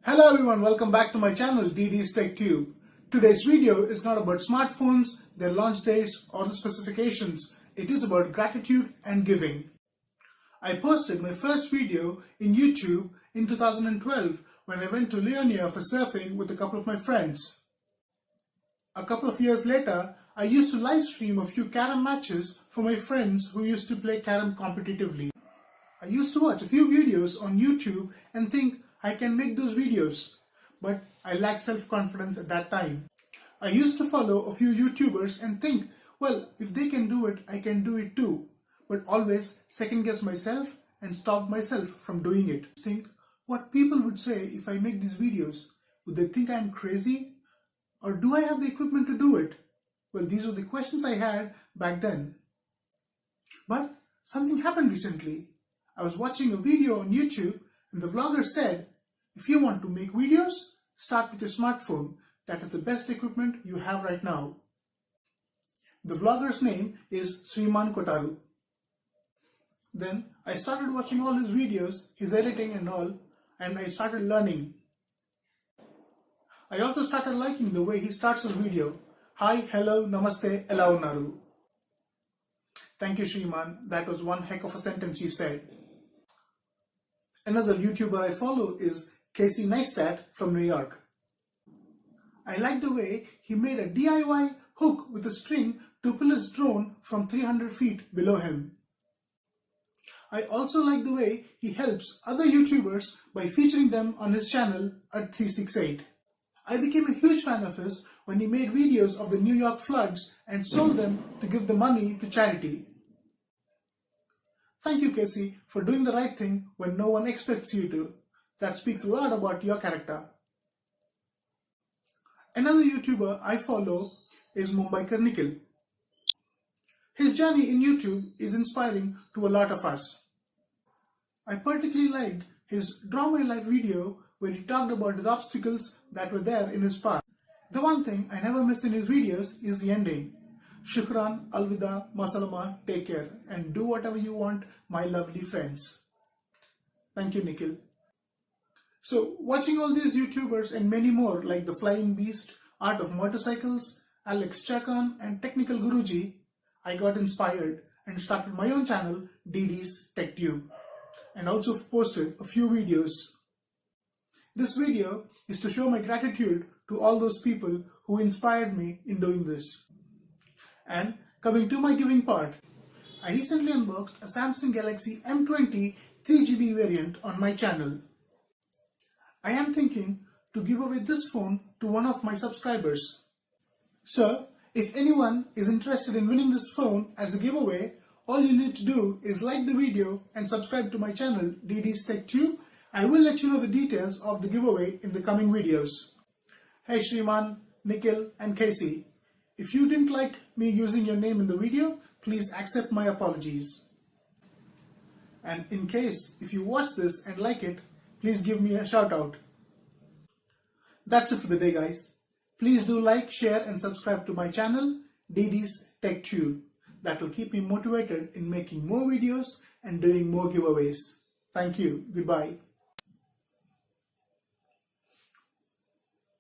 Hello everyone, welcome back to my channel DD's Tech Tube. Today's video is not about smartphones, their launch dates or the specifications. It is about gratitude and giving. I posted my first video in YouTube in 2012 when I went to Leonia for surfing with a couple of my friends. A couple of years later, I used to live stream a few carom matches for my friends who used to play carom competitively. I used to watch a few videos on YouTube and think I can make those videos, but I lacked self-confidence at that time. I used to follow a few YouTubers and think, well, if they can do it, I can do it too, but always second guess myself and stop myself from doing it. Think what people would say if I make these videos. Would they think I'm crazy? Or do I have the equipment to do it? Well, these were the questions I had back then. But something happened recently. I was watching a video on YouTube and the vlogger said, if you want to make videos, start with your smartphone. That is the best equipment you have right now. The vlogger's name is Sriman Kotaru. Then I started watching all his videos, his editing and all, and I started learning. I also started liking the way he starts his video. Hi, hello, namaste, ela unnaru. Thank you, Sriman. That was one heck of a sentence you said. Another YouTuber I follow is Niestat from New York. I like the way he made a DIY hook with a string to pull his drone from 300 feet below him. I also like the way he helps other YouTubers by featuring them on his channel at 368. I became a huge fan of his when he made videos of the New York floods and sold them to give the money to charity. Thank you, Casey, for doing the right thing when no one expects you to. That speaks a lot about your character. Another YouTuber I follow is Mumbiker Nikhil. His journey in YouTube is inspiring to a lot of us. I particularly liked his Draw My Life video where he talked about his obstacles that were there in his path. The one thing I never miss in his videos is the ending. Shukran, Alvida, Masalama, take care and do whatever you want, my lovely friends. Thank you, Nikhil. So, watching all these YouTubers and many more like The Flying Beast, Art of Motorcycles, Alex Chakan and Technical Guruji, I got inspired and started my own channel, DD's Tech Tube, and also posted a few videos. This video is to show my gratitude to all those people who inspired me in doing this. And coming to my giving part, I recently unboxed a Samsung Galaxy M20 3GB variant on my channel. I am thinking to give away this phone to one of my subscribers. So, if anyone is interested in winning this phone as a giveaway, all you need to do is like the video and subscribe to my channel DD's Tech Tube. I will let you know the details of the giveaway in the coming videos. Hey Sriman, Nikhil and Casey. If you didn't like me using your name in the video, please accept my apologies. And in case if you watch this and like it, please give me a shout out. That's it for the day, guys. Please do like, share and subscribe to my channel, DD's Tech Tube. That will keep me motivated in making more videos and doing more giveaways. Thank you. Goodbye.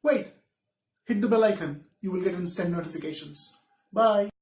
Wait, hit the bell icon. You will get instant notifications. Bye.